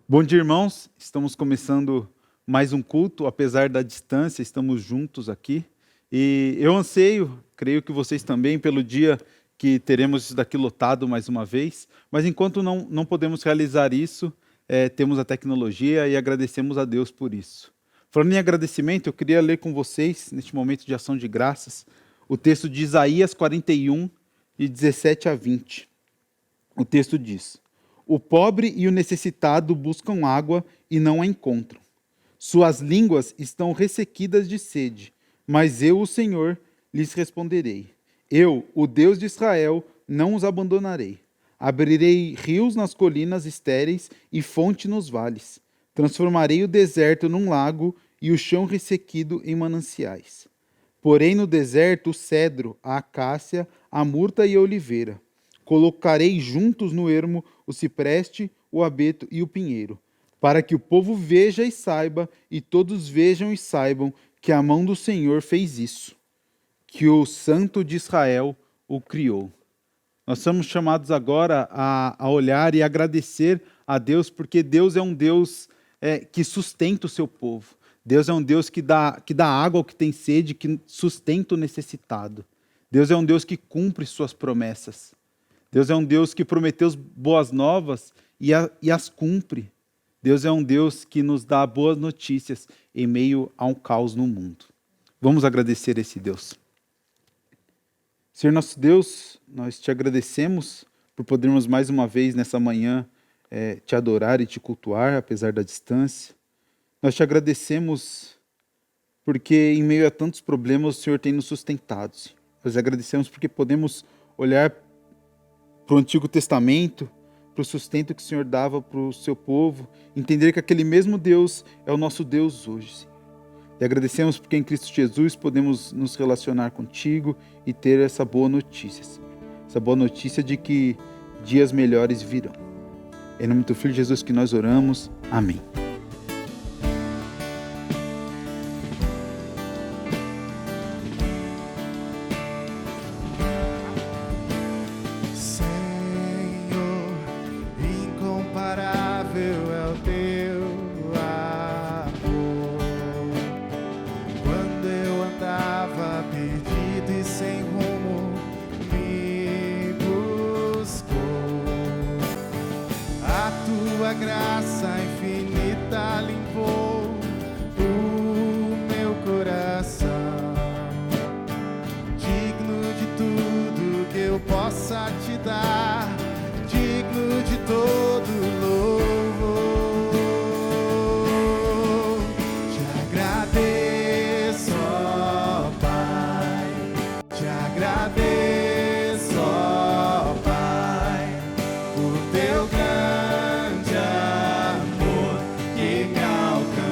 Bom dia, irmãos. Estamos começando mais um culto, apesar da distância, estamos juntos aqui. E eu anseio, creio que vocês também, pelo dia que teremos isso daqui lotado mais uma vez. Mas enquanto não podemos realizar isso, temos a tecnologia e agradecemos a Deus por isso. Falando em agradecimento, eu queria ler com vocês, neste momento de ação de graças, o texto de Isaías 41, de 17 a 20. O texto diz: O pobre e o necessitado buscam água e não a encontram. Suas línguas estão ressequidas de sede, mas eu, o Senhor, lhes responderei. Eu, o Deus de Israel, não os abandonarei. Abrirei rios nas colinas estéreis e fonte nos vales. Transformarei o deserto num lago e o chão ressequido em mananciais. Porém no deserto o cedro, a acácia, a murta e a oliveira. Colocarei juntos no ermo o cipreste, o abeto e o pinheiro, para que o povo veja e saiba, e todos vejam e saibam que a mão do Senhor fez isso, que o Santo de Israel o criou. Nós somos chamados agora a olhar e agradecer a Deus, porque Deus é um Deus que sustenta o seu povo. Deus é um Deus que dá água ao que tem sede, que sustenta o necessitado. Deus é um Deus que cumpre suas promessas. Deus é um Deus que prometeu boas novas e as cumpre. Deus é um Deus que nos dá boas notícias em meio a um caos no mundo. Vamos agradecer a esse Deus. Senhor nosso Deus, nós te agradecemos por podermos mais uma vez nessa manhã te adorar e te cultuar, apesar da distância. Nós te agradecemos porque em meio a tantos problemas o Senhor tem nos sustentado. Nós agradecemos porque podemos olhar para o Antigo Testamento, para o sustento que o Senhor dava para o seu povo, entender que aquele mesmo Deus é o nosso Deus hoje, Senhor. E agradecemos porque em Cristo Jesus podemos nos relacionar contigo e ter essa boa notícia, Senhor. Essa boa notícia de que dias melhores virão. Em nome do Filho Jesus que nós oramos. Amém. Teu grande amor que me alcançou.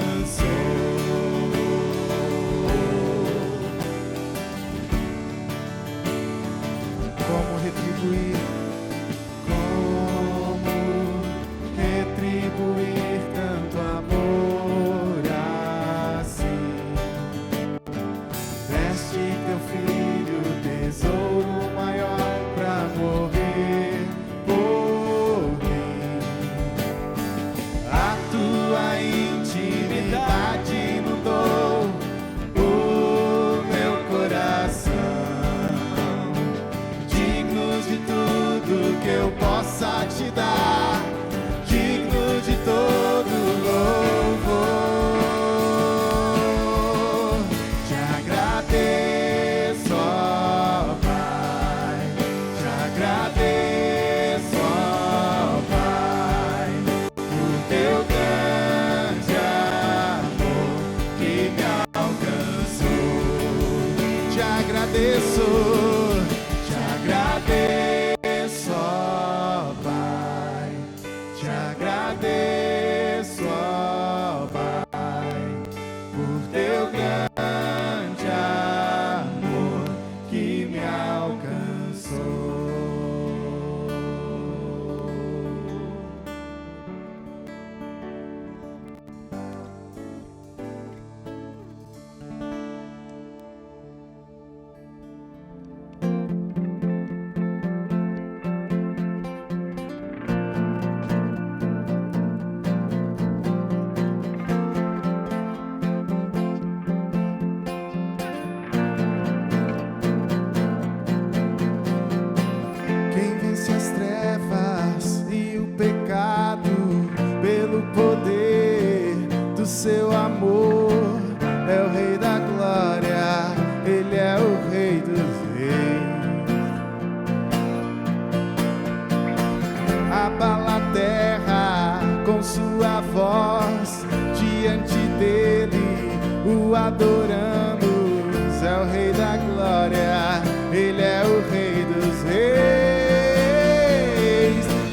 adoramos, é o Rei da Glória, Ele é o Rei dos Reis.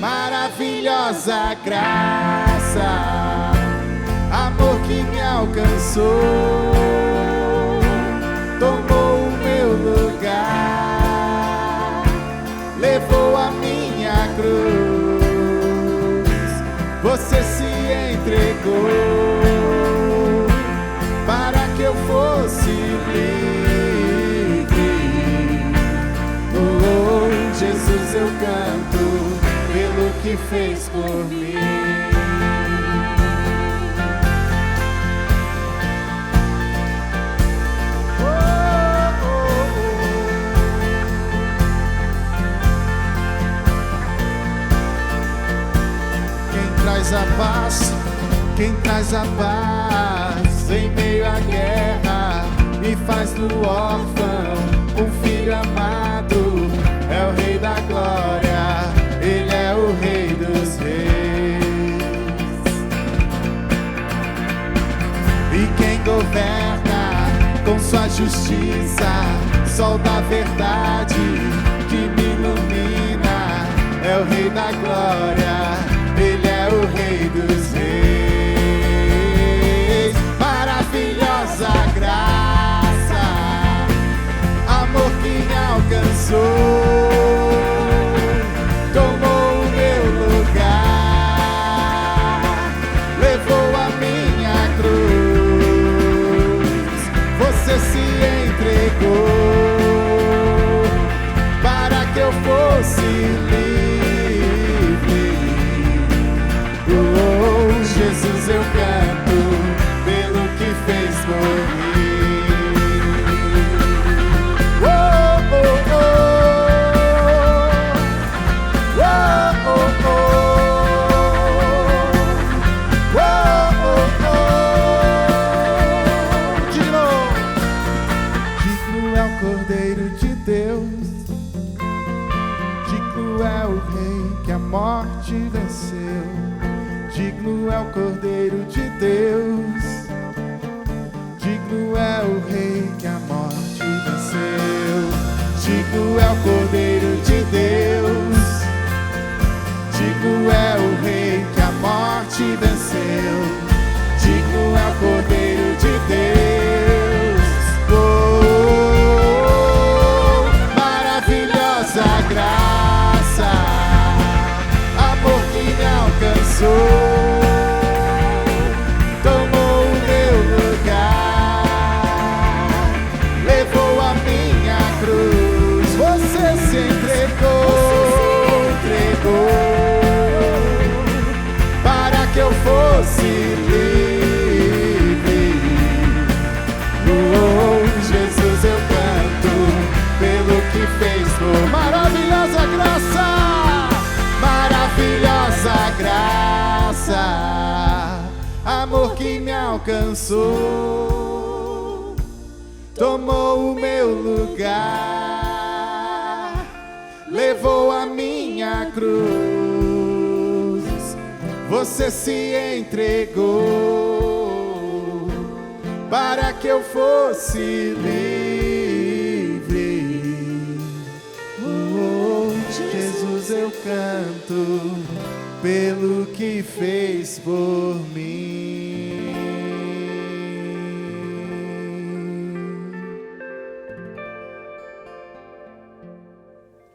Maravilhosa graça, amor que me alcançou, tomou o meu lugar, levou a minha cruz. Você se entregou para que eu fosse livre. Oh, Jesus, eu canto pelo que fez por mim. Quem traz a paz em meio à guerra e faz do órfão um filho amado, é o Rei da Glória, Ele é o Rei dos Reis. E quem governa com sua justiça, sol da verdade que me ilumina, é o Rei da Glória, Ele é o Rei dos Reis. Maravilhosa graça, amor que me alcançou, tomou o meu lugar, levou a minha cruz. Você se entregou para que eu fosse livre. Jesus, eu canto pelo que fez por mim. Oh, oh, oh. Oh, oh, oh. Oh, oh, oh. De novo. Digno é o Cordeiro de Deus, digno é o Rei que a morte venceu. Digno é o Cordeiro de Deus, digno é o Rei que a morte venceu. Digno é o Cordeiro de Deus, digno é o Rei que a morte venceu. Digno é o Cordeiro de Deus. Oh, maravilhosa graça, amor que me alcançou, para que eu fosse livre. Oh, Jesus, eu canto pelo que fez por maravilhosa graça, maravilhosa graça, amor que me alcançou, tomou o meu lugar, levou a minha cruz. Você se entregou para que eu fosse livre. Oh, Jesus, eu canto pelo que fez por mim.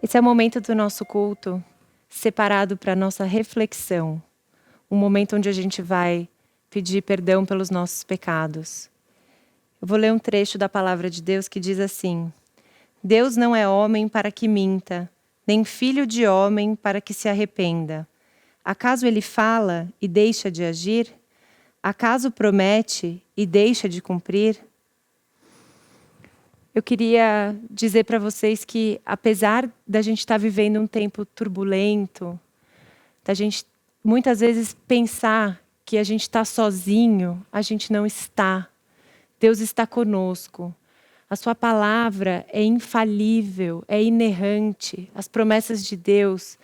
Esse é o momento do nosso culto separado para nossa reflexão. Um momento onde a gente vai pedir perdão pelos nossos pecados. Eu vou ler um trecho da palavra de Deus que diz assim: Deus não é homem para que minta, nem filho de homem para que se arrependa. Acaso ele fala e deixa de agir? Acaso promete e deixa de cumprir? Eu queria dizer para vocês que, apesar da gente estar vivendo um tempo turbulento, da gente muitas vezes pensar que a gente está sozinho, a gente não está. Deus está conosco. A sua palavra é infalível, é inerrante. As promessas de Deus,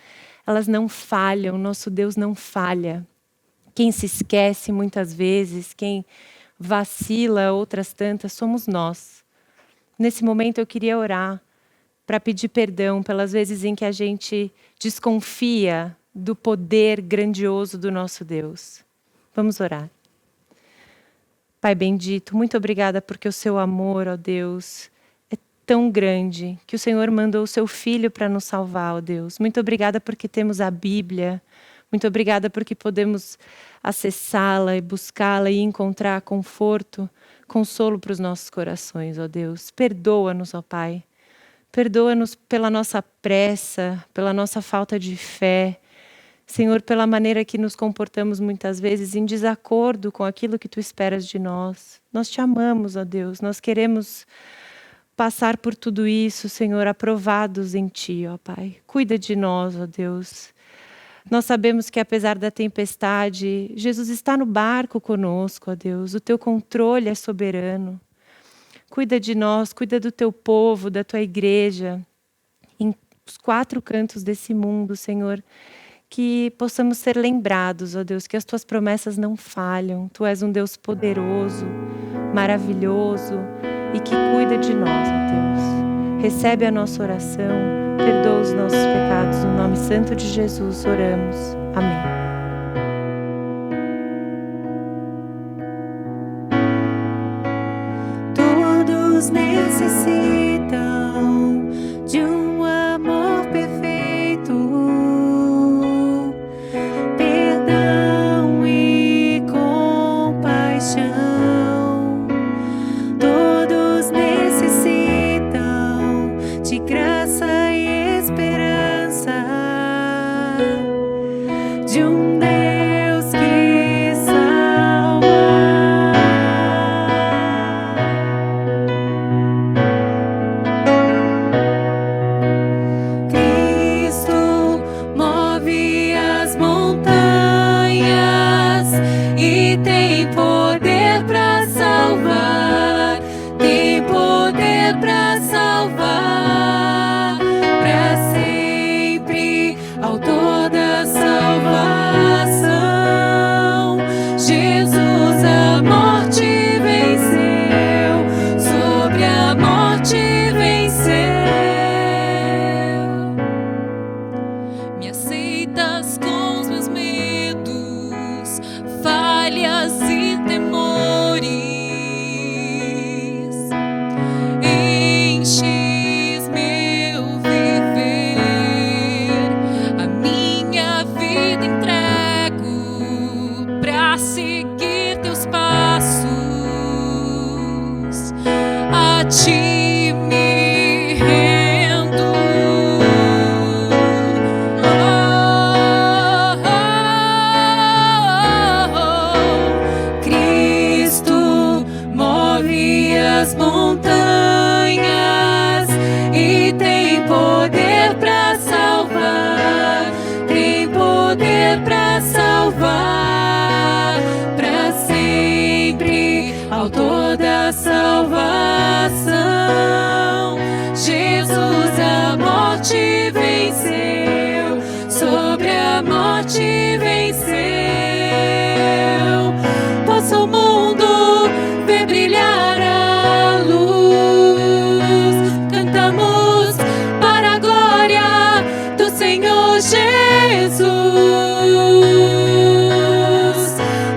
elas não falham. Nosso Deus não falha. Quem se esquece muitas vezes, quem vacila outras tantas, somos nós. Nesse momento eu queria orar para pedir perdão pelas vezes em que a gente desconfia do poder grandioso do nosso Deus. Vamos orar. Pai bendito, muito obrigada porque o seu amor, ó Deus, é tão grande que o Senhor mandou o seu Filho para nos salvar, ó Deus. Muito obrigada porque temos a Bíblia. Muito obrigada porque podemos acessá-la e buscá-la e encontrar conforto, consolo para os nossos corações, ó Deus. Perdoa-nos, ó Pai. Perdoa-nos pela nossa pressa, pela nossa falta de fé. Senhor, pela maneira que nos comportamos muitas vezes em desacordo com aquilo que Tu esperas de nós. Nós Te amamos, ó Deus. Nós queremos passar por tudo isso, Senhor, aprovados em Ti, ó Pai. Cuida de nós, ó Deus. Nós sabemos que apesar da tempestade, Jesus está no barco conosco, ó Deus. O Teu controle é soberano. Cuida de nós, cuida do Teu povo, da Tua igreja, em os 4 cantos desse mundo, Senhor. Que possamos ser lembrados, ó Deus, que as Tuas promessas não falham. Tu és um Deus poderoso, maravilhoso e que cuida de nós, ó Deus. Recebe a nossa oração, perdoa os nossos pecados. No nome santo de Jesus oramos. Amém. Todos necessitam de um amor perfeito, perdão e compaixão. Todos necessitam de graça e esperança, de um Deus que salva. Cristo move as montanhas e tem poder para salvar, tem poder para salvar, para sempre, autor da salvação. Jesus a morte venceu, sobre a morte venceu. Me aceitas com os meus medos, falhas e temores. Enches meu viver, a minha vida entrego pra seguir teus passos. A ti me rendo. Cristo move as montanhas e tem poder para salvar, tem poder para salvar, para sempre, autor da salvação. Jesus a morte venceu, sobre a morte venceu. Possa o mundo ver brilhar a luz. Cantamos para a glória do Senhor Jesus.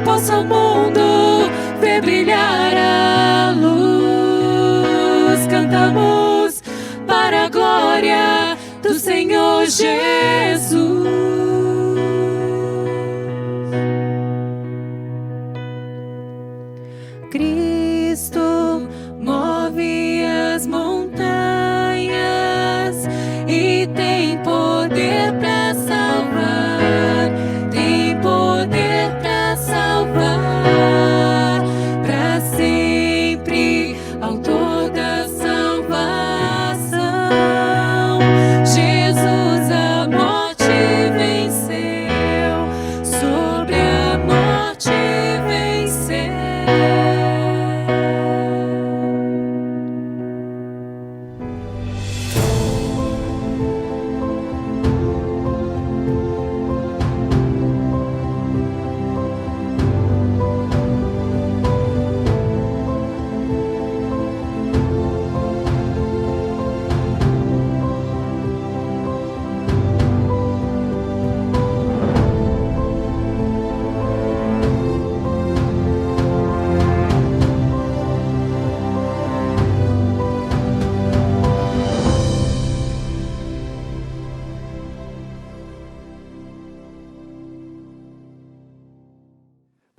Possa o mundo ver brilhar a luz. Cantamos para a glória do Senhor Jesus.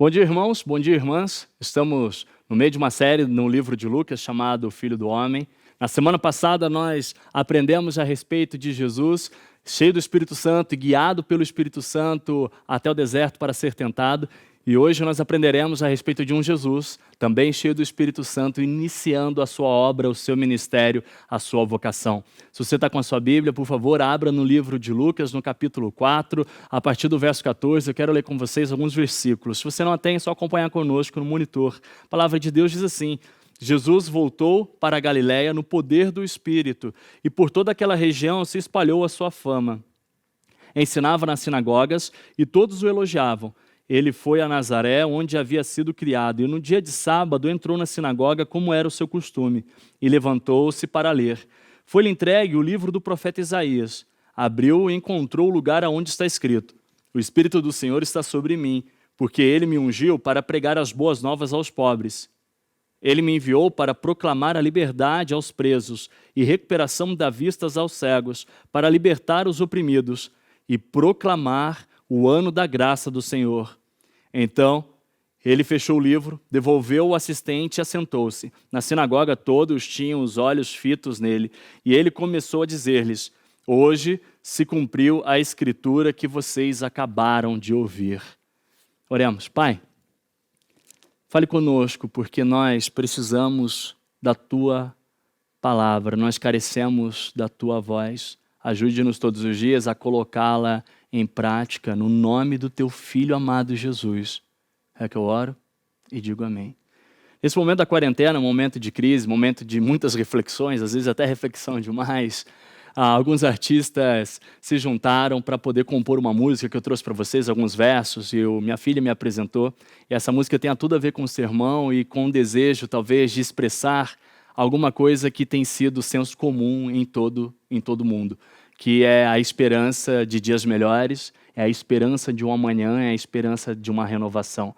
Bom dia, irmãos, bom dia, irmãs. Estamos no meio de uma série no livro de Lucas chamado Filho do Homem. Na semana passada nós aprendemos a respeito de Jesus, cheio do Espírito Santo e guiado pelo Espírito Santo até o deserto para ser tentado. E hoje nós aprenderemos a respeito de um Jesus, também cheio do Espírito Santo, iniciando a sua obra, o seu ministério, a sua vocação. Se você está com a sua Bíblia, por favor, abra no livro de Lucas, no capítulo 4, a partir do verso 14, eu quero ler com vocês alguns versículos. Se você não a tem, é só acompanhar conosco no monitor. A palavra de Deus diz assim: Jesus voltou para a Galiléia no poder do Espírito, e por toda aquela região se espalhou a sua fama. Ensinava nas sinagogas e todos o elogiavam. Ele foi a Nazaré, onde havia sido criado, e no dia de sábado entrou na sinagoga, como era o seu costume, e levantou-se para ler. Foi-lhe entregue o livro do profeta Isaías. Abriu e encontrou o lugar aonde está escrito: O Espírito do Senhor está sobre mim, porque ele me ungiu para pregar as boas novas aos pobres. Ele me enviou para proclamar a liberdade aos presos e recuperação da vista aos cegos, para libertar os oprimidos e proclamar o ano da graça do Senhor. Então, ele fechou o livro, devolveu o assistente e assentou-se. Na sinagoga todos tinham os olhos fitos nele, e ele começou a dizer-lhes: Hoje se cumpriu a escritura que vocês acabaram de ouvir. Oremos. Pai, fale conosco, porque nós precisamos da Tua palavra, nós carecemos da Tua voz. Ajude-nos todos os dias a colocá-la em prática, no nome do Teu Filho amado Jesus. É que eu oro e digo amém. Esse momento da quarentena, momento de crise, momento de muitas reflexões, às vezes até reflexão demais, alguns artistas se juntaram para poder compor uma música que eu trouxe para vocês, alguns versos, e minha filha me apresentou. E essa música tem tudo a ver com o sermão e com o desejo, talvez, de expressar alguma coisa que tem sido senso comum em todo mundo, que é a esperança de dias melhores, é a esperança de um amanhã, é a esperança de uma renovação.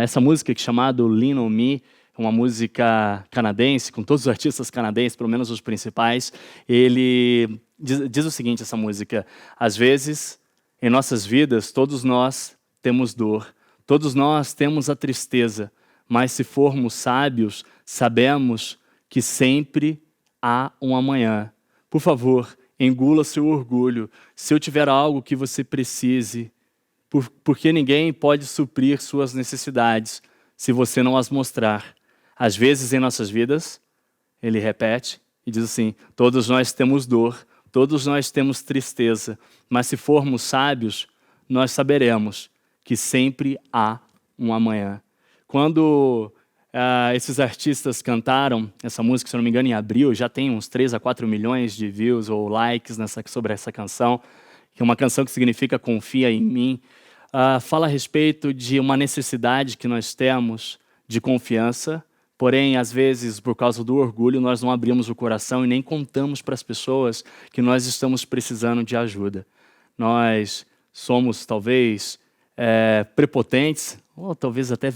Essa música que é chamada Lean on Me, é uma música canadense, com todos os artistas canadenses, pelo menos os principais. Ele diz o seguinte, essa música: às vezes, em nossas vidas, todos nós temos dor, todos nós temos a tristeza, mas se formos sábios, sabemos que sempre há um amanhã. Por favor, engula seu orgulho. Se eu tiver algo que você precise, porque ninguém pode suprir suas necessidades se você não as mostrar. Às vezes em nossas vidas, ele repete e diz assim: todos nós temos dor, todos nós temos tristeza, mas se formos sábios, nós saberemos que sempre há um amanhã. Quando esses artistas cantaram essa música, se eu não me engano, em abril, já tem uns 3 a 4 milhões de views ou likes sobre essa canção, que é uma canção que significa confia em mim. Fala a respeito de uma necessidade que nós temos de confiança, porém, às vezes, por causa do orgulho, nós não abrimos o coração e nem contamos para as pessoas que nós estamos precisando de ajuda. Nós somos, talvez, prepotentes, ou talvez até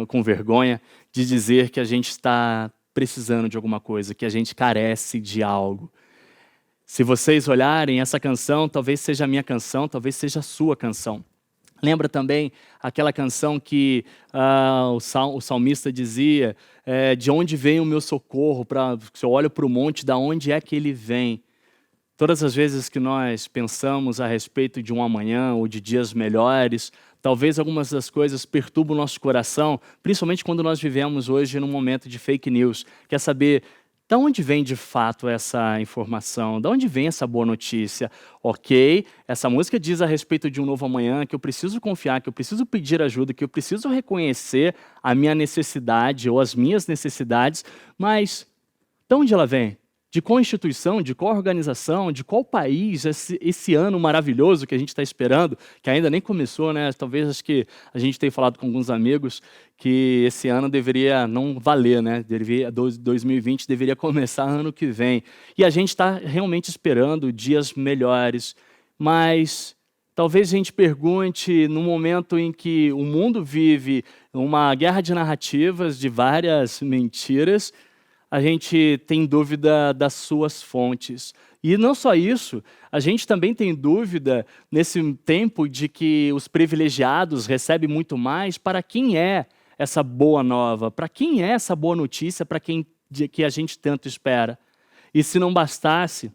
com vergonha, de dizer que a gente está precisando de alguma coisa, que a gente carece de algo. Se vocês olharem essa canção, talvez seja a minha canção, talvez seja a sua canção. Lembra também aquela canção que o salmista dizia, de onde vem o meu socorro? Se eu olho para o monte, da onde é que ele vem? Todas as vezes que nós pensamos a respeito de um amanhã ou de dias melhores, talvez algumas das coisas perturbam o nosso coração, principalmente quando nós vivemos hoje num momento de fake news. Quer saber de onde vem de fato essa informação? De onde vem essa boa notícia? Ok, essa música diz a respeito de um novo amanhã, que eu preciso confiar, que eu preciso pedir ajuda, que eu preciso reconhecer a minha necessidade ou as minhas necessidades, mas de onde ela vem? De qual instituição, de qual organização, de qual país esse ano maravilhoso que a gente está esperando, que ainda nem começou, né? Talvez acho que a gente tenha falado com alguns amigos que esse ano deveria não valer, né? 2020 deveria começar ano que vem. E a gente está realmente esperando dias melhores, mas talvez a gente pergunte, no momento em que o mundo vive uma guerra de narrativas, de várias mentiras, a gente tem dúvida das suas fontes. E não só isso, a gente também tem dúvida nesse tempo de que os privilegiados recebem muito mais. Para quem é essa boa nova? Para quem é essa boa notícia? Para quem que a gente tanto espera? E se não bastasse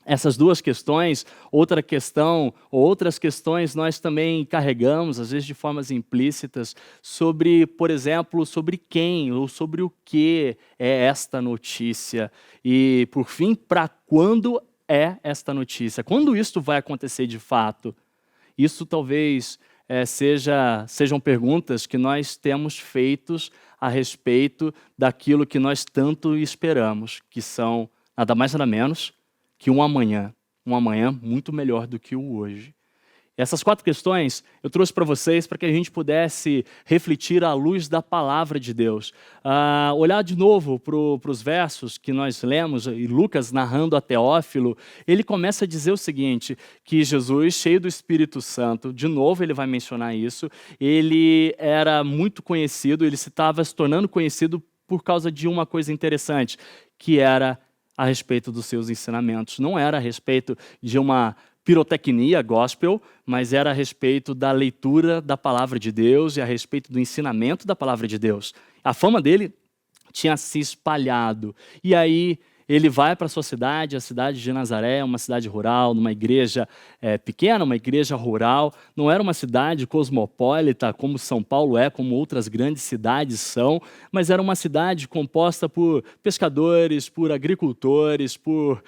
essas duas questões, outra questão, outras questões nós também carregamos, às vezes de formas implícitas, sobre, por exemplo, sobre quem ou sobre o que é esta notícia. E, por fim, para quando é esta notícia? Quando isto vai acontecer de fato? Isso talvez sejam perguntas que nós temos feitos a respeito daquilo que nós tanto esperamos, que são nada mais nada menos que um amanhã muito melhor do que o hoje. Essas 4 questões eu trouxe para vocês para que a gente pudesse refletir à luz da palavra de Deus. Olhar de novo para os versos que nós lemos, e Lucas narrando a Teófilo, ele começa a dizer o seguinte, que Jesus, cheio do Espírito Santo, de novo ele vai mencionar isso, ele era muito conhecido, ele estava se tornando conhecido por causa de uma coisa interessante, que era a respeito dos seus ensinamentos. Não era a respeito de uma pirotecnia gospel, mas era a respeito da leitura da palavra de Deus e a respeito do ensinamento da palavra de Deus. A fama dele tinha se espalhado. E aí ele vai para a sua cidade, a cidade de Nazaré, uma cidade rural, numa igreja pequena, uma igreja rural. Não era uma cidade cosmopolita, como São Paulo é, como outras grandes cidades são, mas era uma cidade composta por pescadores, por agricultores, por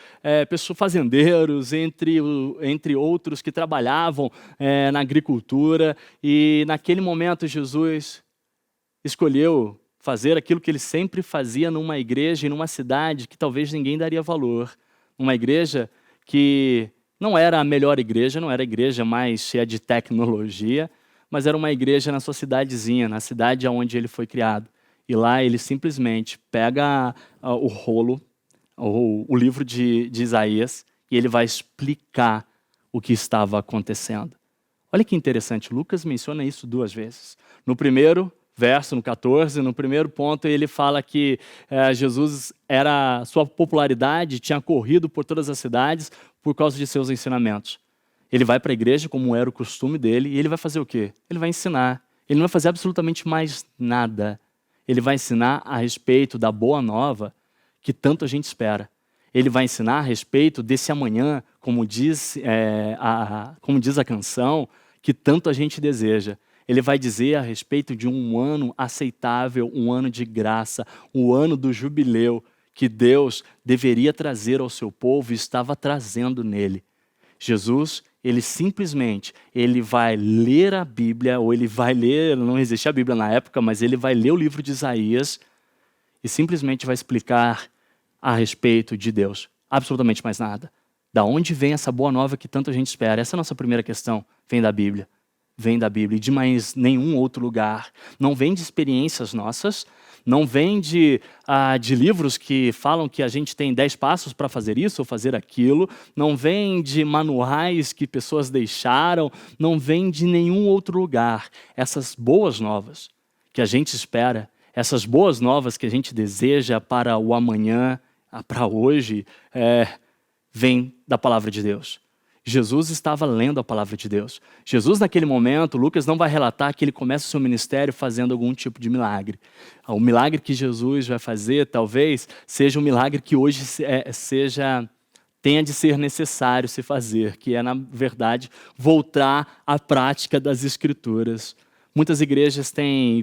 fazendeiros, entre outros que trabalhavam na agricultura. E naquele momento Jesus escolheu fazer aquilo que ele sempre fazia numa igreja e numa cidade que talvez ninguém daria valor. Uma igreja que não era a melhor igreja, não era a igreja mais cheia de tecnologia, mas era uma igreja na sua cidadezinha, na cidade onde ele foi criado. E lá ele simplesmente pega o rolo, o livro de Isaías, e ele vai explicar o que estava acontecendo. Olha que interessante, Lucas menciona isso 2 vezes. No primeiro verso, no 14, no primeiro ponto, ele fala que Jesus sua popularidade tinha corrido por todas as cidades por causa de seus ensinamentos. Ele vai para a igreja, como era o costume dele, e ele vai fazer o quê? Ele vai ensinar. Ele não vai fazer absolutamente mais nada. Ele vai ensinar a respeito da boa nova que tanto a gente espera. Ele vai ensinar a respeito desse amanhã, como diz a canção, que tanto a gente deseja. Ele vai dizer a respeito de um ano aceitável, um ano de graça, um ano do jubileu que Deus deveria trazer ao seu povo e estava trazendo nele. Jesus, ele simplesmente, ele vai ler a Bíblia, ou ele vai ler, não existia a Bíblia na época, mas ele vai ler o livro de Isaías e simplesmente vai explicar a respeito de Deus. Absolutamente mais nada. Da onde vem essa boa nova que tanta gente espera? Essa é a nossa primeira questão. Vem da Bíblia. Vem da Bíblia e de mais nenhum outro lugar. Não vem de experiências nossas, não vem de livros que falam que a gente tem 10 passos para fazer isso ou fazer aquilo, não vem de manuais que pessoas deixaram, não vem de nenhum outro lugar. Essas boas novas que a gente espera, essas boas novas que a gente deseja para o amanhã, para hoje, vem da palavra de Deus. Jesus estava lendo a palavra de Deus. Jesus, naquele momento, Lucas não vai relatar que ele começa o seu ministério fazendo algum tipo de milagre. O milagre que Jesus vai fazer, talvez, seja um milagre que hoje tenha de ser necessário se fazer, que é, na verdade, voltar à prática das Escrituras. Muitas igrejas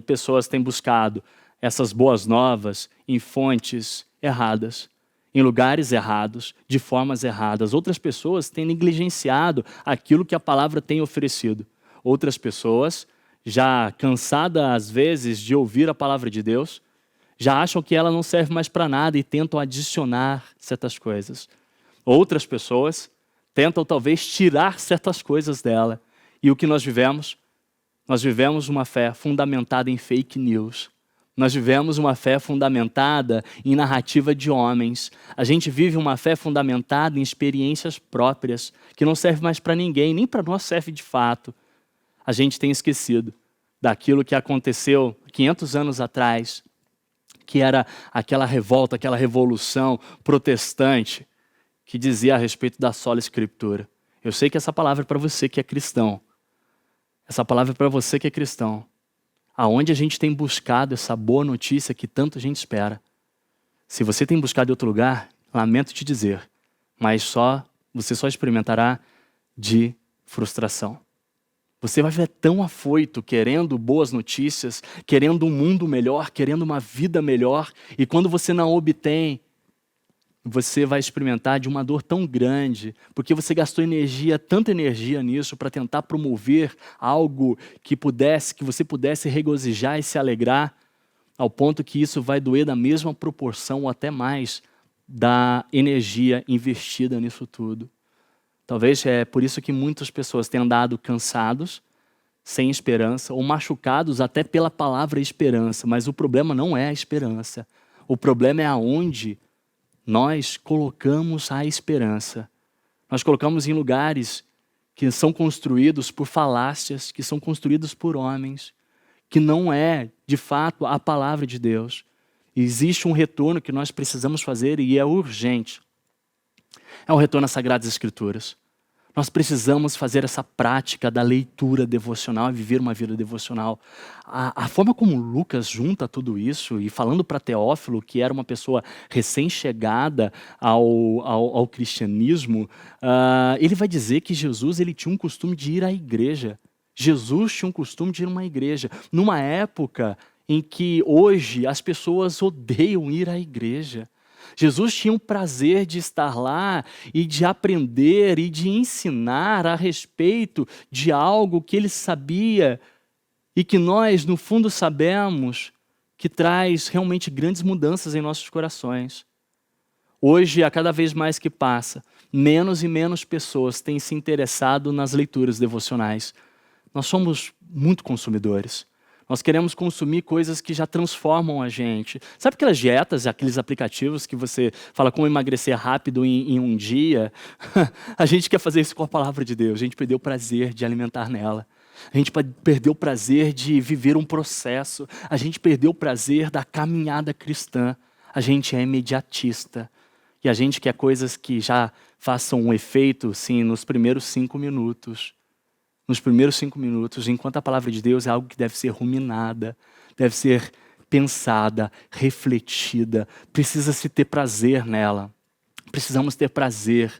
pessoas têm buscado essas boas novas em fontes erradas, em lugares errados, de formas erradas. Outras pessoas têm negligenciado aquilo que a palavra tem oferecido. Outras pessoas, já cansadas às vezes de ouvir a palavra de Deus, já acham que ela não serve mais para nada e tentam adicionar certas coisas. Outras pessoas tentam talvez tirar certas coisas dela. E o que nós vivemos? Nós vivemos uma fé fundamentada em fake news. Nós vivemos uma fé fundamentada em narrativa de homens. A gente vive uma fé fundamentada em experiências próprias, que não serve mais para ninguém, nem para nós serve de fato. A gente tem esquecido daquilo que aconteceu 500 anos atrás, que era aquela revolta, aquela revolução protestante, que dizia a respeito da sola escritura. Eu sei que essa palavra é para você que é cristão. Essa palavra é para você que é cristão. Aonde a gente tem buscado essa boa notícia que tanto a gente espera. Se você tem buscado em outro lugar, lamento te dizer, mas você só experimentará de frustração. Você vai ver tão afoito, querendo boas notícias, querendo um mundo melhor, querendo uma vida melhor, e quando você não obtém, você vai experimentar de uma dor tão grande, porque você gastou tanta energia nisso para tentar promover algo que você pudesse regozijar e se alegrar, ao ponto que isso vai doer da mesma proporção ou até mais da energia investida nisso tudo. Talvez é por isso que muitas pessoas têm andado cansados, sem esperança, ou machucados até pela palavra esperança, mas o problema não é a esperança. O problema é aonde nós colocamos a esperança. Nós colocamos em lugares que são construídos por falácias, que são construídos por homens, que não é, de fato, a palavra de Deus. E existe um retorno que nós precisamos fazer e é urgente. É o retorno às Sagradas Escrituras. Nós precisamos fazer essa prática da leitura devocional e viver uma vida devocional. A forma como Lucas junta tudo isso, e falando para Teófilo, que era uma pessoa recém-chegada ao cristianismo, ele vai dizer que Jesus ele tinha um costume de ir à igreja. Jesus tinha um costume de ir a uma igreja. Numa época em que hoje as pessoas odeiam ir à igreja. Jesus tinha o prazer de estar lá e de aprender e de ensinar a respeito de algo que ele sabia e que nós, no fundo, sabemos que traz realmente grandes mudanças em nossos corações. Hoje, a cada vez mais que passa, menos e menos pessoas têm se interessado nas leituras devocionais. Nós somos muito consumidores. Nós queremos consumir coisas que já transformam a gente. Sabe aquelas dietas, aqueles aplicativos que você fala como emagrecer rápido em um dia? A gente quer fazer isso com a palavra de Deus. A gente perdeu o prazer de alimentar nela. A gente perdeu o prazer de viver um processo. A gente perdeu o prazer da caminhada cristã. A gente é imediatista. E a gente quer coisas que já façam um efeito, sim, nos primeiros 5 minutos. Nos primeiros 5 minutos, enquanto a palavra de Deus é algo que deve ser ruminada, deve ser pensada, refletida, precisa-se ter prazer nela. Precisamos ter prazer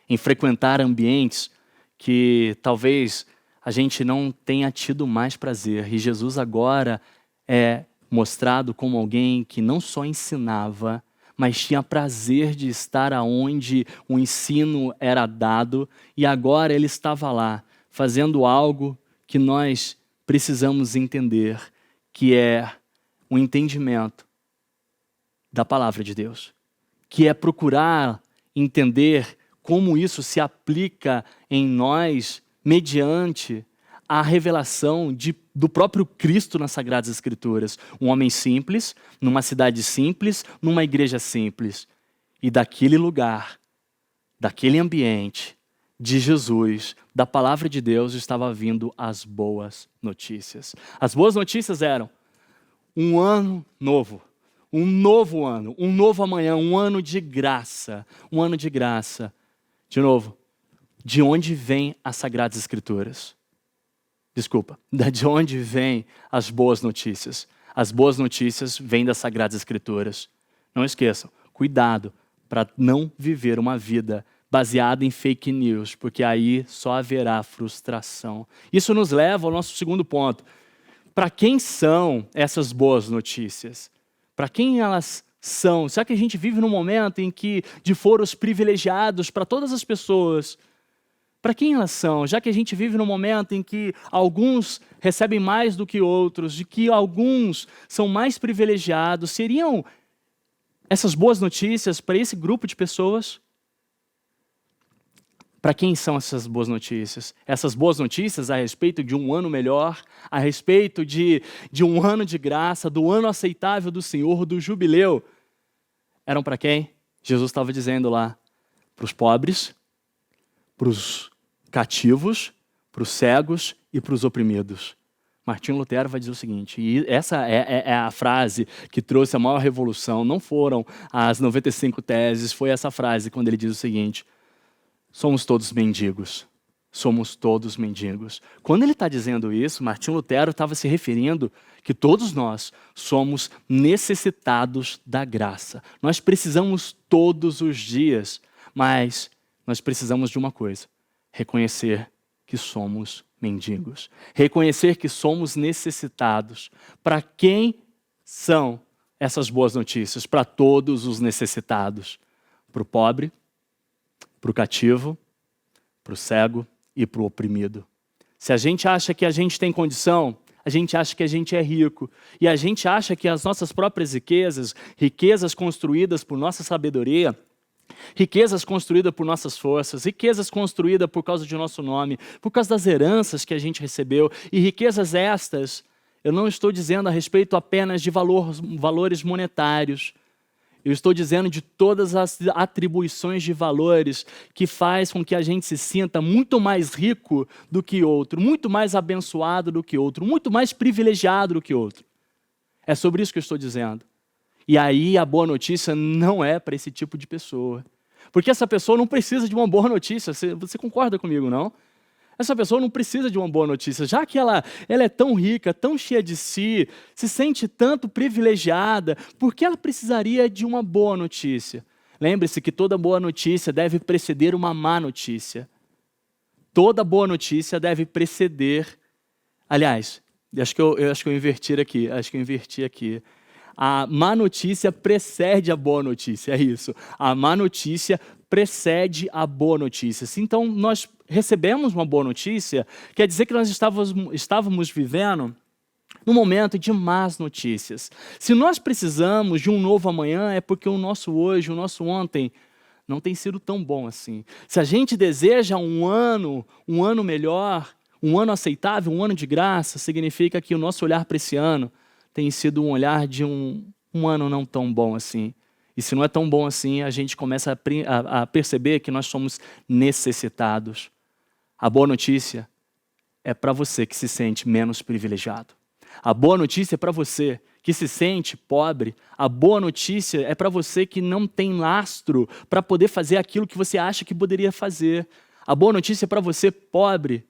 em frequentar ambientes que talvez a gente não tenha tido mais prazer. E Jesus agora é mostrado como alguém que não só ensinava, mas tinha prazer de estar aonde o ensino era dado, e agora ele estava lá, fazendo algo que nós precisamos entender, que é o entendimento da palavra de Deus, que é procurar entender como isso se aplica em nós mediante a revelação do próprio Cristo nas Sagradas Escrituras. Um homem simples, numa cidade simples, numa igreja simples. E daquele lugar, daquele ambiente, de Jesus, da palavra de Deus, estava vindo as boas notícias. As boas notícias eram um ano novo, um novo ano, um novo amanhã, um ano de graça, um ano de graça. De novo, de onde vêm as Sagradas Escrituras? Desculpa, de onde vêm as boas notícias? As boas notícias vêm das Sagradas Escrituras. Não esqueçam, cuidado para não viver uma vida baseada em fake news, porque aí só haverá frustração. Isso nos leva ao nosso segundo ponto. Para quem são essas boas notícias? Para quem elas são? Será que a gente vive num momento em que de foros privilegiados para todas as pessoas? Para quem elas são? Já que a gente vive num momento em que alguns recebem mais do que outros, de que alguns são mais privilegiados, seriam essas boas notícias para esse grupo de pessoas? Para quem são essas boas notícias? Essas boas notícias a respeito de um ano melhor, a respeito de um ano de graça, do ano aceitável do Senhor, do jubileu, eram para quem? Jesus estava dizendo lá, para os pobres, para os cativos, para os cegos e para os oprimidos. Martinho Lutero vai dizer o seguinte, e essa é a frase que trouxe a maior revolução, não foram as 95 teses, foi essa frase quando ele diz o seguinte: somos todos mendigos. Somos todos mendigos. Quando ele está dizendo isso, Martinho Lutero estava se referindo que todos nós somos necessitados da graça. Nós precisamos todos os dias, mas nós precisamos de uma coisa: reconhecer que somos mendigos. Reconhecer que somos necessitados. Para quem são essas boas notícias? Para todos os necessitados. Para o pobre, para o cativo, para o cego e para o oprimido. Se a gente acha que a gente tem condição, a gente acha que a gente é rico. E a gente acha que as nossas próprias riquezas, riquezas construídas por nossa sabedoria, riquezas construídas por nossas forças, riquezas construídas por causa de nosso nome, por causa das heranças que a gente recebeu, e riquezas estas, eu não estou dizendo a respeito apenas de valores monetários, eu estou dizendo de todas as atribuições de valores que faz com que a gente se sinta muito mais rico do que outro, muito mais abençoado do que outro, muito mais privilegiado do que outro. É sobre isso que eu estou dizendo. E aí a boa notícia não é para esse tipo de pessoa. Porque essa pessoa não precisa de uma boa notícia. Você concorda comigo, não? Essa pessoa não precisa de uma boa notícia. Já que ela é tão rica, tão cheia de si, se sente tanto privilegiada, por que ela precisaria de uma boa notícia? Lembre-se que toda boa notícia deve preceder uma má notícia. Toda boa notícia deve preceder... Aliás, acho que eu inverti aqui. A má notícia precede a boa notícia, é isso. A má notícia precede a boa notícia. Se então nós recebemos uma boa notícia, quer dizer que nós estávamos vivendo num momento de más notícias. Se nós precisamos de um novo amanhã, é porque o nosso hoje, o nosso ontem, não tem sido tão bom assim. Se a gente deseja um ano melhor, um ano aceitável, um ano de graça, significa que o nosso olhar para esse ano tem sido um olhar de um ano não tão bom assim. E se não é tão bom assim, a gente começa a perceber que nós somos necessitados. A boa notícia é para você que se sente menos privilegiado. A boa notícia é para você que se sente pobre. A boa notícia é para você que não tem lastro para poder fazer aquilo que você acha que poderia fazer. A boa notícia é para você pobre,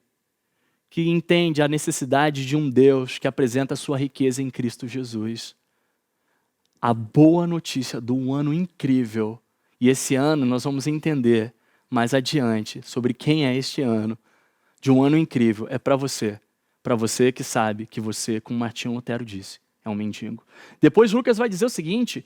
que entende a necessidade de um Deus que apresenta a sua riqueza em Cristo Jesus. A boa notícia do ano incrível, e esse ano nós vamos entender mais adiante sobre quem é este ano, de um ano incrível, é para você que sabe que você, como Martinho Lutero disse, é um mendigo. Depois Lucas vai dizer o seguinte,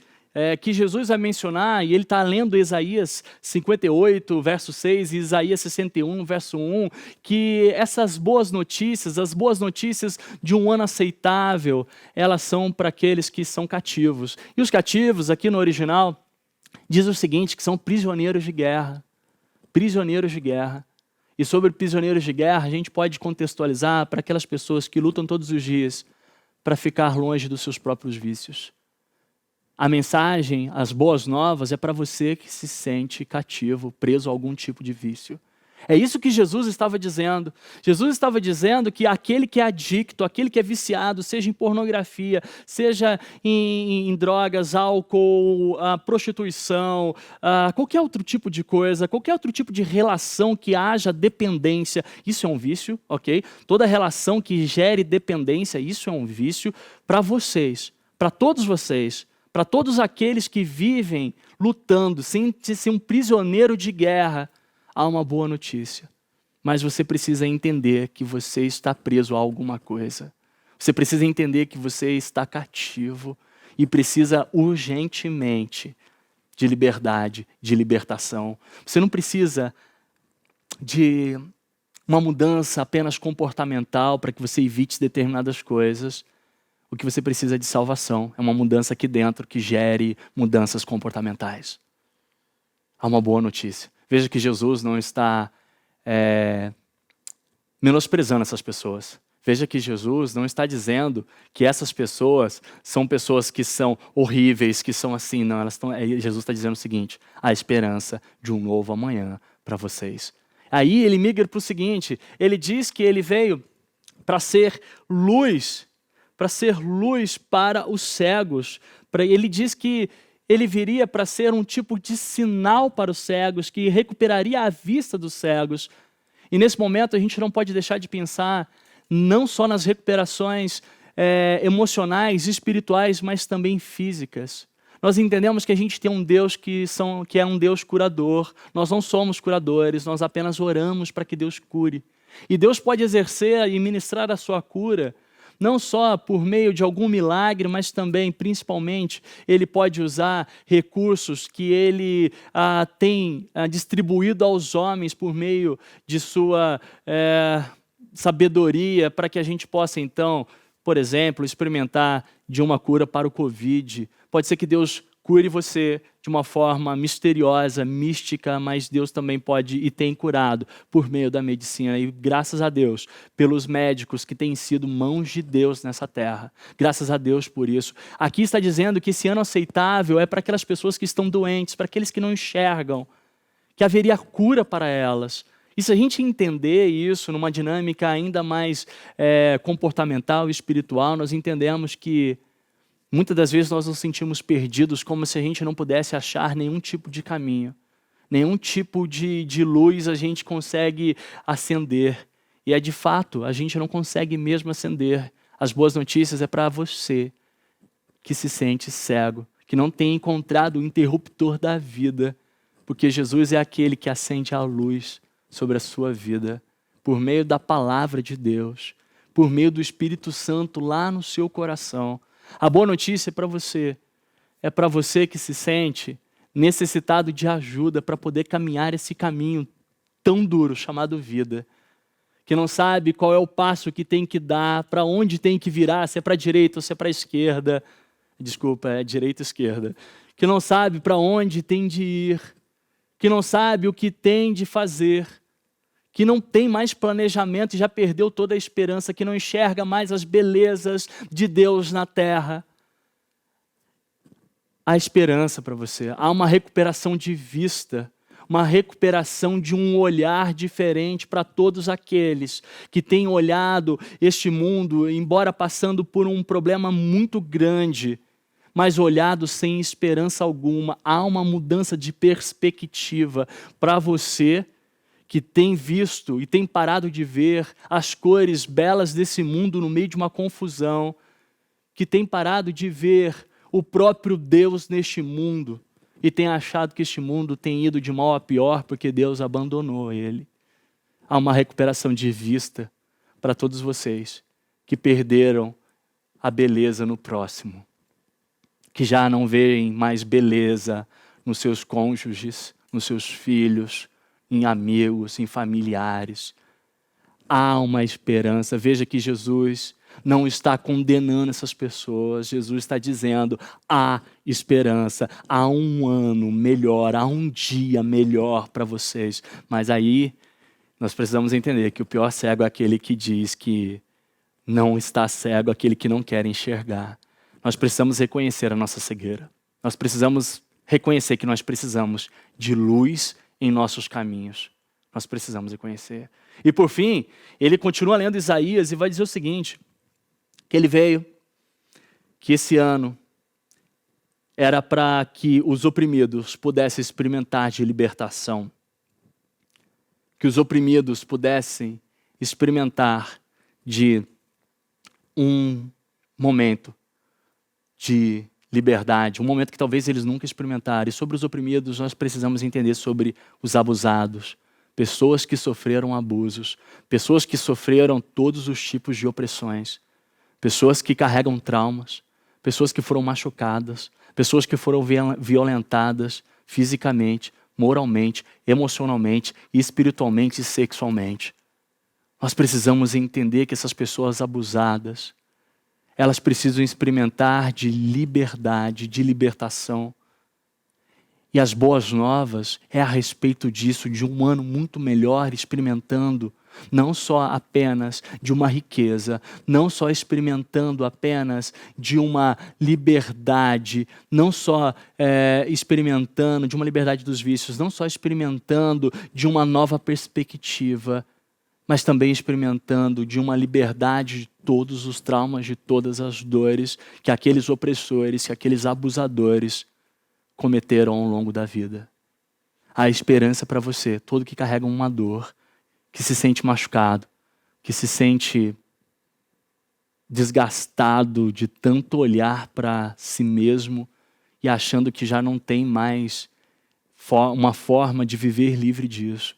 que Jesus vai mencionar, e ele está lendo Isaías 58, verso 6, e Isaías 61, verso 1, que essas boas notícias, as boas notícias de um ano aceitável, elas são para aqueles que são cativos. E os cativos, aqui no original, diz o seguinte, que são prisioneiros de guerra. Prisioneiros de guerra. E sobre prisioneiros de guerra, a gente pode contextualizar para aquelas pessoas que lutam todos os dias para ficar longe dos seus próprios vícios. A mensagem, as boas novas, é para você que se sente cativo, preso a algum tipo de vício. É isso que Jesus estava dizendo. Jesus estava dizendo que aquele que é adicto, aquele que é viciado, seja em pornografia, seja em drogas, álcool, prostituição, qualquer outro tipo de coisa, qualquer outro tipo de relação que haja dependência, isso é um vício, ok? Toda relação que gere dependência, isso é um vício para vocês, para todos vocês. Para todos aqueles que vivem lutando, sentem-se um prisioneiro de guerra, há uma boa notícia. Mas você precisa entender que você está preso a alguma coisa. Você precisa entender que você está cativo e precisa urgentemente de liberdade, de libertação. Você não precisa de uma mudança apenas comportamental para que você evite determinadas coisas. O que você precisa é de salvação. É uma mudança aqui dentro que gere mudanças comportamentais. Há uma boa notícia. Veja que Jesus não está menosprezando essas pessoas. Veja que Jesus não está dizendo que essas pessoas são pessoas que são horríveis, que são assim. Não, Jesus está dizendo o seguinte, a esperança de um novo amanhã para vocês. Aí ele migra para o seguinte, ele diz que ele veio para ser luz para os cegos. Ele diz que ele viria para ser um tipo de sinal para os cegos, que recuperaria a vista dos cegos. E nesse momento a gente não pode deixar de pensar não só nas recuperações emocionais, espirituais, mas também físicas. Nós entendemos que a gente tem um Deus que é um Deus curador. Nós não somos curadores, nós apenas oramos para que Deus cure. E Deus pode exercer e ministrar a sua cura, não só por meio de algum milagre, mas também, principalmente, Ele pode usar recursos que Ele tem distribuído aos homens por meio de sua sabedoria, para que a gente possa, então, por exemplo, experimentar de uma cura para o Covid. Pode ser que Deus cure você de uma forma misteriosa, mística, mas Deus também pode e tem curado por meio da medicina. E graças a Deus, pelos médicos que têm sido mãos de Deus nessa terra. Graças a Deus por isso. Aqui está dizendo que esse ano aceitável é para aquelas pessoas que estão doentes, para aqueles que não enxergam, que haveria cura para elas. E se a gente entender isso numa dinâmica ainda mais comportamental e espiritual, nós entendemos que muitas das vezes nós nos sentimos perdidos, como se a gente não pudesse achar nenhum tipo de caminho, nenhum tipo de luz a gente consegue acender. E de fato, a gente não consegue mesmo acender. As boas notícias é para você que se sente cego, que não tem encontrado o interruptor da vida, porque Jesus é aquele que acende a luz sobre a sua vida, por meio da palavra de Deus, por meio do Espírito Santo lá no seu coração. A boa notícia é para você que se sente necessitado de ajuda para poder caminhar esse caminho tão duro chamado vida, que não sabe qual é o passo que tem que dar, para onde tem que virar, se é para a direita ou se é para a esquerda. Desculpa, é direita ou esquerda. Que não sabe para onde tem de ir, que não sabe o que tem de fazer, que não tem mais planejamento e já perdeu toda a esperança, que não enxerga mais as belezas de Deus na terra. Há esperança para você, há uma recuperação de vista, uma recuperação de um olhar diferente para todos aqueles que têm olhado este mundo, embora passando por um problema muito grande, mas olhado sem esperança alguma. Há uma mudança de perspectiva para você que tem visto e tem parado de ver as cores belas desse mundo no meio de uma confusão, que tem parado de ver o próprio Deus neste mundo e tem achado que este mundo tem ido de mal a pior porque Deus abandonou ele. Há uma recuperação de vista para todos vocês que perderam a beleza no próximo, que já não veem mais beleza nos seus cônjuges, nos seus filhos, em amigos, em familiares. Há uma esperança. Veja que Jesus não está condenando essas pessoas. Jesus está dizendo, há esperança, há um ano melhor, há um dia melhor para vocês. Mas aí nós precisamos entender que o pior cego é aquele que diz que não está cego, aquele que não quer enxergar. Nós precisamos reconhecer a nossa cegueira. Nós precisamos reconhecer que nós precisamos de luz em nossos caminhos. Nós precisamos reconhecer. E por fim, ele continua lendo Isaías e vai dizer o seguinte, que ele veio, que esse ano era para que os oprimidos pudessem experimentar de libertação, que os oprimidos pudessem experimentar de um momento de liberdade, um momento que talvez eles nunca experimentaram. E sobre os oprimidos, nós precisamos entender sobre os abusados, pessoas que sofreram abusos, pessoas que sofreram todos os tipos de opressões, pessoas que carregam traumas, pessoas que foram machucadas, pessoas que foram violentadas fisicamente, moralmente, emocionalmente, espiritualmente e sexualmente. Nós precisamos entender que essas pessoas abusadas, elas precisam experimentar de liberdade, de libertação. E as boas novas é a respeito disso, de um ano muito melhor, experimentando não só apenas de uma riqueza, não só experimentando apenas de uma liberdade, não só experimentando de uma liberdade dos vícios, não só experimentando de uma nova perspectiva, mas também experimentando de uma liberdade de todos os traumas, de todas as dores que aqueles opressores, que aqueles abusadores cometeram ao longo da vida. Há esperança para você, todo que carrega uma dor, que se sente machucado, que se sente desgastado de tanto olhar para si mesmo e achando que já não tem mais uma forma de viver livre disso.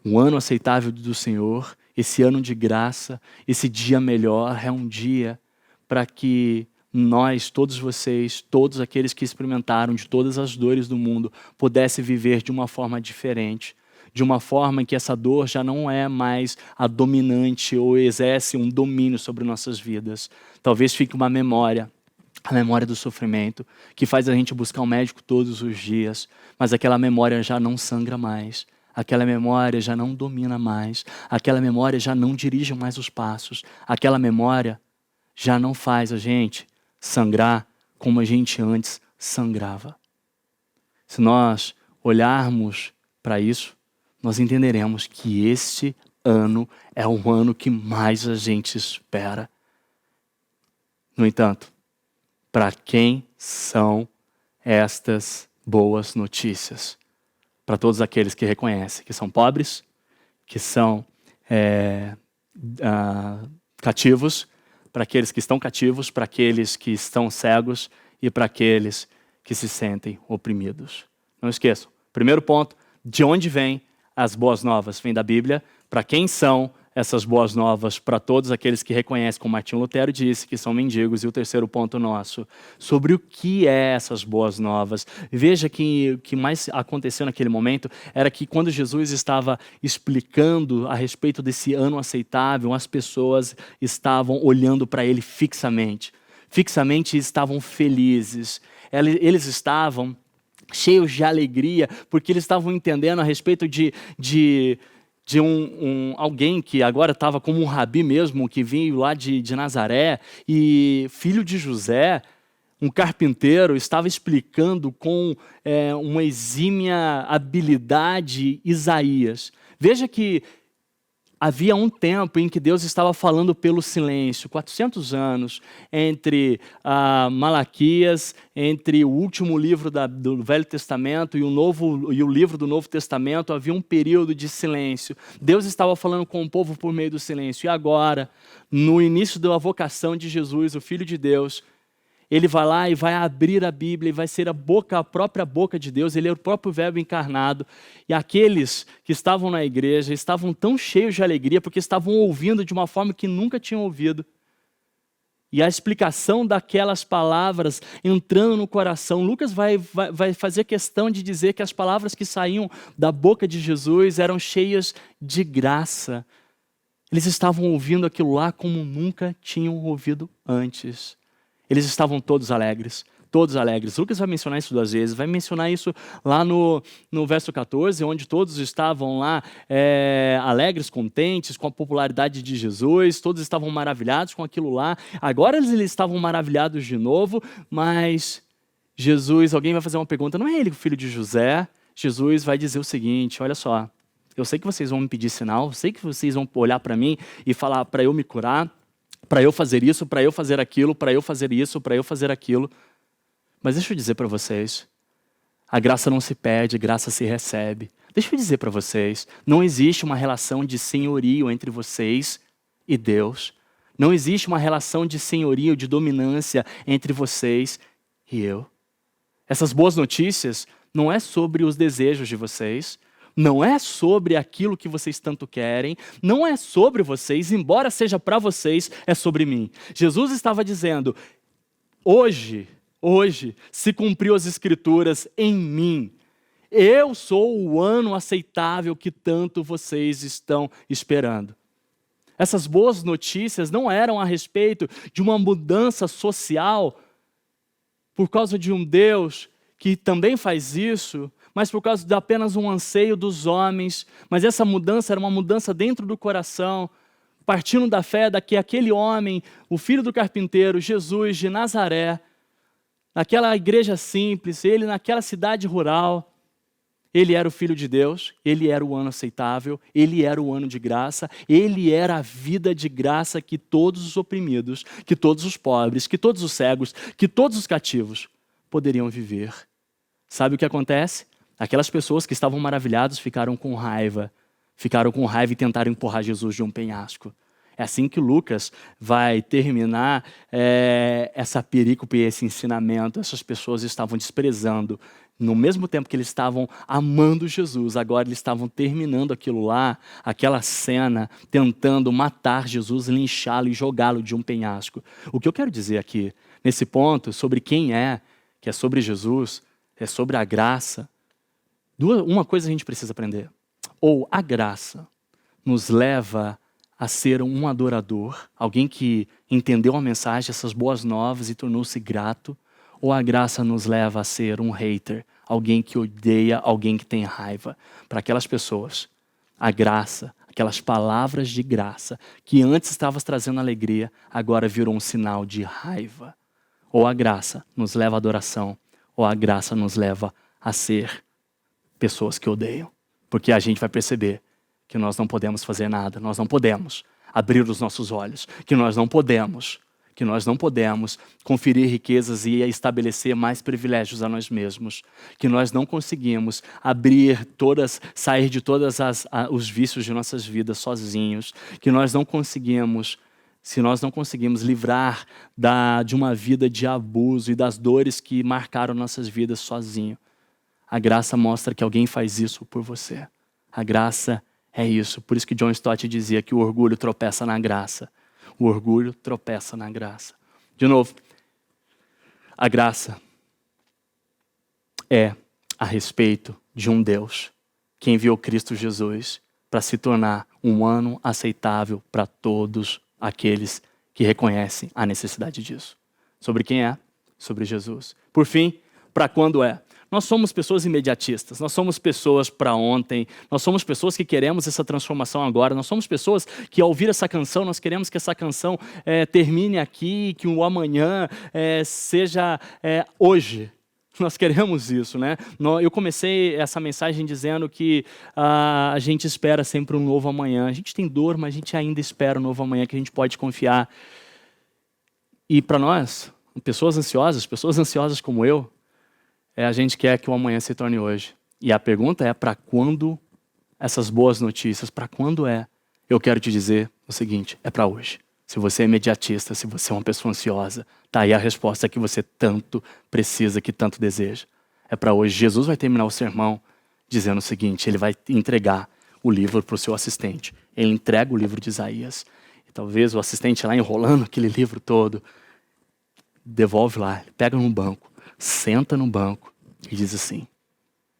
Um ano aceitável do Senhor, esse ano de graça, esse dia melhor é um dia para que nós, todos vocês, todos aqueles que experimentaram de todas as dores do mundo, pudessem viver de uma forma diferente, de uma forma em que essa dor já não é mais a dominante ou exerce um domínio sobre nossas vidas. Talvez fique uma memória, a memória do sofrimento, que faz a gente buscar um médico todos os dias, mas aquela memória já não sangra mais, aquela memória já não domina mais, aquela memória já não dirige mais os passos, aquela memória já não faz a gente sangrar como a gente antes sangrava. Se nós olharmos para isso, nós entenderemos que este ano é o ano que mais a gente espera. No entanto, para quem são estas boas notícias? Para todos aqueles que reconhecem que são pobres, que são cativos, para aqueles que estão cativos, para aqueles que estão cegos e para aqueles que se sentem oprimidos. Não esqueçam, primeiro ponto, de onde vêm as boas novas? Vem da Bíblia. Para quem são essas boas novas? Para todos aqueles que reconhecem, como Martinho Lutero disse, que são mendigos. E o terceiro ponto nosso, sobre o que é essas boas novas. Veja que o que mais aconteceu naquele momento era que quando Jesus estava explicando a respeito desse ano aceitável, as pessoas estavam olhando para ele fixamente. Fixamente estavam felizes. Eles estavam cheios de alegria, porque eles estavam entendendo a respeito de alguém que agora estava como um rabi mesmo, que veio lá de Nazaré, e filho de José, um carpinteiro, estava explicando com uma exímia habilidade Isaías. Veja que havia um tempo em que Deus estava falando pelo silêncio, 400 anos, entre Malaquias, entre o último livro do Velho Testamento e o livro do Novo Testamento, havia um período de silêncio. Deus estava falando com o povo por meio do silêncio. E agora, no início da vocação de Jesus, o Filho de Deus, ele vai lá e vai abrir a Bíblia e vai ser a própria boca de Deus, ele é o próprio Verbo encarnado. E aqueles que estavam na igreja estavam tão cheios de alegria porque estavam ouvindo de uma forma que nunca tinham ouvido. E a explicação daquelas palavras entrando no coração. Lucas vai fazer questão de dizer que as palavras que saíam da boca de Jesus eram cheias de graça. Eles estavam ouvindo aquilo lá como nunca tinham ouvido antes. Eles estavam todos alegres, todos alegres. Lucas vai mencionar isso 2 vezes, vai mencionar isso lá no verso 14, onde todos estavam lá alegres, contentes com a popularidade de Jesus, todos estavam maravilhados com aquilo lá. Agora eles estavam maravilhados de novo, mas Jesus, alguém vai fazer uma pergunta, não é ele o filho de José? Jesus vai dizer o seguinte, olha só, eu sei que vocês vão me pedir sinal, eu sei que vocês vão olhar para mim e falar para eu me curar, para eu fazer isso, para eu fazer aquilo, para eu fazer isso, para eu fazer aquilo. Mas deixa eu dizer para vocês, a graça não se pede, a graça se recebe. Deixa eu dizer para vocês, não existe uma relação de senhorio entre vocês e Deus. Não existe uma relação de senhorio, de dominância entre vocês e eu. Essas boas notícias não é sobre os desejos de vocês, não é sobre aquilo que vocês tanto querem, não é sobre vocês, embora seja para vocês, é sobre mim. Jesus estava dizendo, hoje se cumpriu as Escrituras em mim. Eu sou o ano aceitável que tanto vocês estão esperando. Essas boas notícias não eram a respeito de uma mudança social por causa de um Deus que também faz isso, mas por causa de apenas um anseio dos homens. Mas essa mudança era uma mudança dentro do coração, partindo da fé de que aquele homem, o filho do carpinteiro, Jesus de Nazaré, naquela igreja simples, ele naquela cidade rural, Ele era o Filho de Deus, ele era o ano aceitável, ele era o ano de graça, ele era a vida de graça que todos os oprimidos, que todos os pobres, que todos os cegos, que todos os cativos poderiam viver. Sabe o que acontece? Aquelas pessoas que estavam maravilhadas ficaram com raiva e tentaram empurrar Jesus de um penhasco. É assim que Lucas vai terminar essa perícope, esse ensinamento. Essas pessoas estavam desprezando. No mesmo tempo que eles estavam amando Jesus, agora eles estavam terminando aquilo lá, aquela cena, tentando matar Jesus, linchá-lo e jogá-lo de um penhasco. O que eu quero dizer aqui, nesse ponto, sobre quem que é sobre Jesus, é sobre a graça. Uma coisa a gente precisa aprender. Ou a graça nos leva a ser um adorador, alguém que entendeu a mensagem, essas boas novas e tornou-se grato, ou a graça nos leva a ser um hater, alguém que odeia, alguém que tem raiva. Para aquelas pessoas, a graça, aquelas palavras de graça, que antes estavam trazendo alegria, agora virou um sinal de raiva. Ou a graça nos leva à adoração, ou a graça nos leva a ser pessoas que odeiam. Porque a gente vai perceber que nós não podemos fazer nada, nós não podemos abrir os nossos olhos, que nós não podemos conferir riquezas e estabelecer mais privilégios a nós mesmos, que nós não conseguimos sair de todos os vícios de nossas vidas sozinhos, que nós não conseguimos, se nós não conseguimos livrar de uma vida de abuso e das dores que marcaram nossas vidas sozinho. A graça mostra que alguém faz isso por você. A graça é isso. Por isso que John Stott dizia que o orgulho tropeça na graça. O orgulho tropeça na graça. De novo, a graça é a respeito de um Deus que enviou Cristo Jesus para se tornar um ano aceitável para todos aqueles que reconhecem a necessidade disso. Sobre quem é? Sobre Jesus. Por fim, para quando é? Nós somos pessoas imediatistas, nós somos pessoas para ontem, nós somos pessoas que queremos essa transformação agora, nós somos pessoas que ao ouvir essa canção, nós queremos que essa canção termine aqui, que o amanhã seja hoje. Nós queremos isso, né? Eu comecei essa mensagem dizendo que a gente espera sempre um novo amanhã. A gente tem dor, mas a gente ainda espera um novo amanhã que a gente pode confiar. E para nós, pessoas ansiosas como eu, a gente quer que o amanhã se torne hoje. E a pergunta é para quando essas boas notícias, para quando é? Eu quero te dizer o seguinte, é para hoje. Se você é imediatista, se você é uma pessoa ansiosa, tá aí a resposta que você tanto precisa, que tanto deseja. É para hoje. Jesus vai terminar o sermão dizendo o seguinte, ele vai entregar o livro para o seu assistente. Ele entrega o livro de Isaías. E talvez o assistente lá enrolando aquele livro todo, devolve lá, pega num banco, senta no banco e diz assim,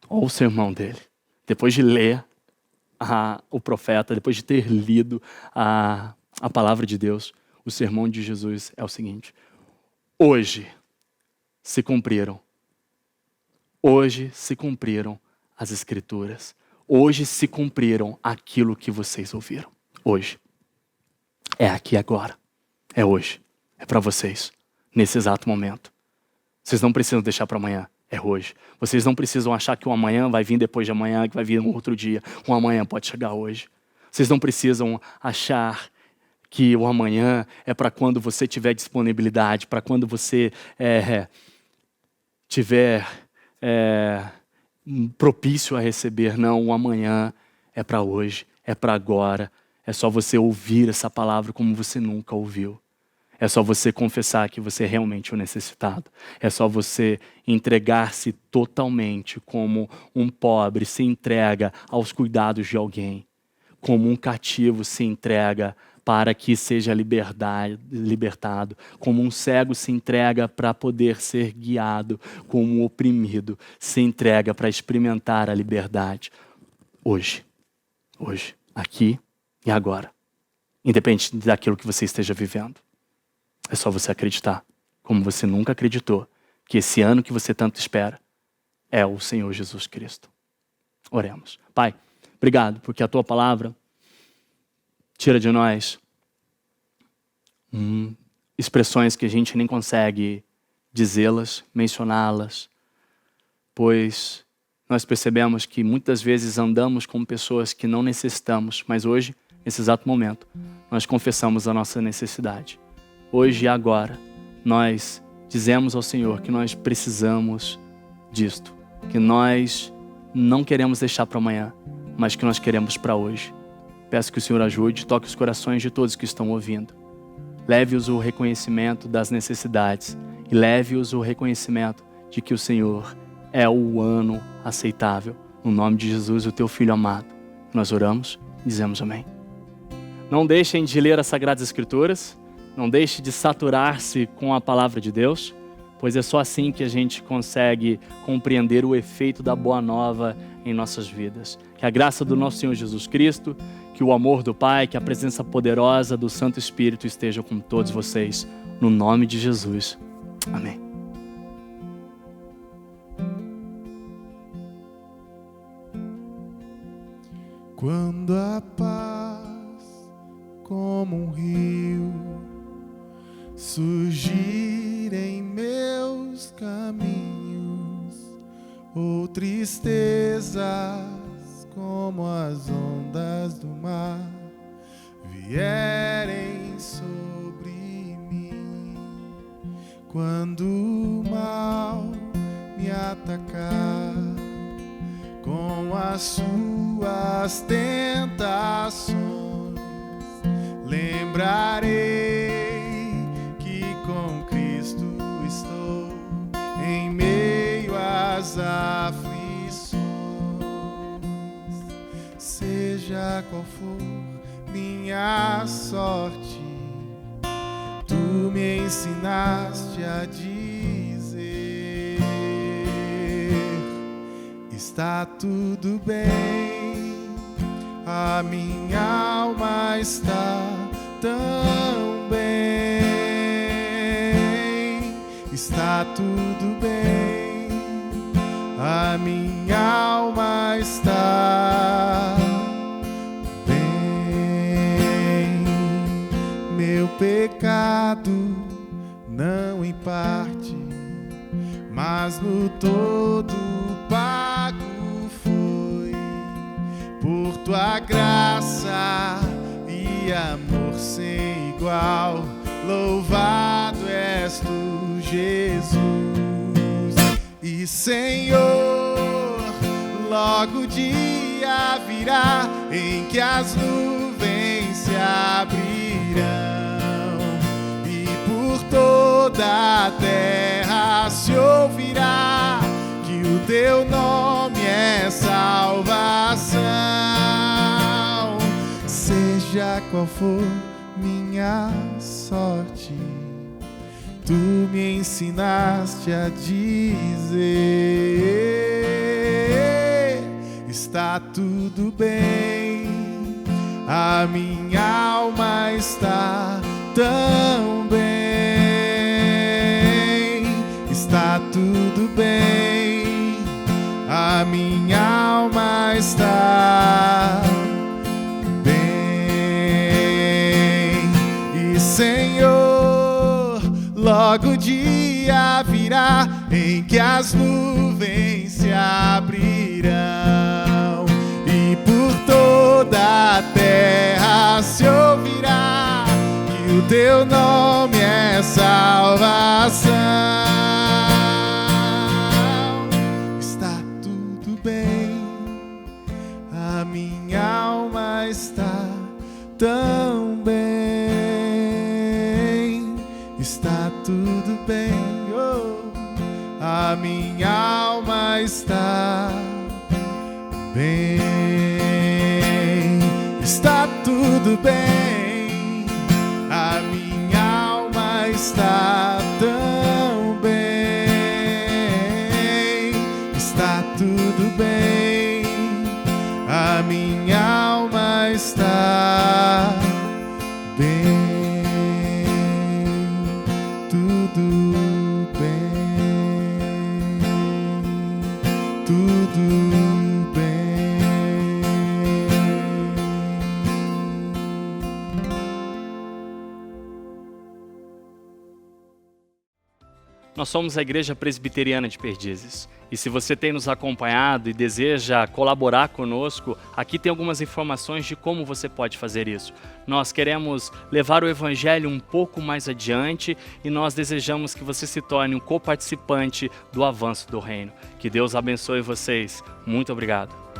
olha o sermão dele. Depois de ler o profeta, depois de ter lido a palavra de Deus, o sermão de Jesus é o seguinte, hoje se cumpriram as escrituras, hoje se cumpriram aquilo que vocês ouviram, hoje, é aqui agora, é hoje, é para vocês, nesse exato momento. Vocês não precisam deixar para amanhã, é hoje. Vocês não precisam achar que o amanhã vai vir depois de amanhã, que vai vir um outro dia. Um amanhã pode chegar hoje. Vocês não precisam achar que o amanhã é para quando você tiver disponibilidade, para quando você tiver propício a receber. Não, o amanhã é para hoje, é para agora. É só você ouvir essa palavra como você nunca ouviu. É só você confessar que você é realmente o necessitado. É só você entregar-se totalmente como um pobre se entrega aos cuidados de alguém. Como um cativo se entrega para que seja libertado. Como um cego se entrega para poder ser guiado. Como um oprimido se entrega para experimentar a liberdade. Hoje, aqui e agora. Independente daquilo que você esteja vivendo. É só você acreditar, como você nunca acreditou, que esse ano que você tanto espera é o Senhor Jesus Cristo. Oremos. Pai, obrigado, porque a Tua palavra tira de nós expressões que a gente nem consegue dizê-las, mencioná-las, pois nós percebemos que muitas vezes andamos com pessoas que não necessitamos, mas hoje, nesse exato momento, nós confessamos a nossa necessidade. Hoje e agora, nós dizemos ao Senhor que nós precisamos disto, que nós não queremos deixar para amanhã, mas que nós queremos para hoje. Peço que o Senhor ajude, toque os corações de todos que estão ouvindo. Leve-os o reconhecimento das necessidades e leve-os o reconhecimento de que o Senhor é o ano aceitável. No nome de Jesus, o teu Filho amado. Nós oramos e dizemos amém. Não deixem de ler as Sagradas Escrituras, não deixe de saturar-se com a palavra de Deus, pois é só assim que a gente consegue compreender o efeito da Boa Nova em nossas vidas. Que a graça do nosso Senhor Jesus Cristo, que o amor do Pai, que a presença poderosa do Santo Espírito esteja com todos vocês, no nome de Jesus. Amém. Quando a paz, como um rio, surgir em meus caminhos, ou tristezas como as ondas do mar vierem sobre mim, quando o mal me atacar com as suas tentações, lembrarei que com Cristo estou em meio às aflições. Seja qual for minha sorte, tu me ensinaste a dizer: está tudo bem, a minha alma está tão bem. Está tudo bem, a minha alma está bem. Meu pecado não em parte, mas no todo pago foi por tua graça e amor sem igual. Louvado és tu, Jesus. E Senhor, logo o dia virá em que as nuvens se abrirão e por toda a terra se ouvirá que o teu nome é salvação. Seja qual for minha sorte, tu me ensinaste a dizer: está tudo bem, a minha alma está tão bem. Está tudo bem, a minha alma está bem. E Senhor, logo o dia virá em que as nuvens se abrirão e por toda a terra se ouvirá que o teu nome é salvação. Está tudo bem, a minha alma está tão bem. Está tudo bem, oh, a minha alma está bem. Está tudo bem, a minha alma está tão bem. Está tudo bem, a minha alma está bem. Tudo bem, tudo bem. Nós somos a Igreja Presbiteriana de Perdizes. E se você tem nos acompanhado e deseja colaborar conosco, aqui tem algumas informações de como você pode fazer isso. Nós queremos levar o Evangelho um pouco mais adiante e nós desejamos que você se torne um coparticipante do avanço do reino. Que Deus abençoe vocês. Muito obrigado.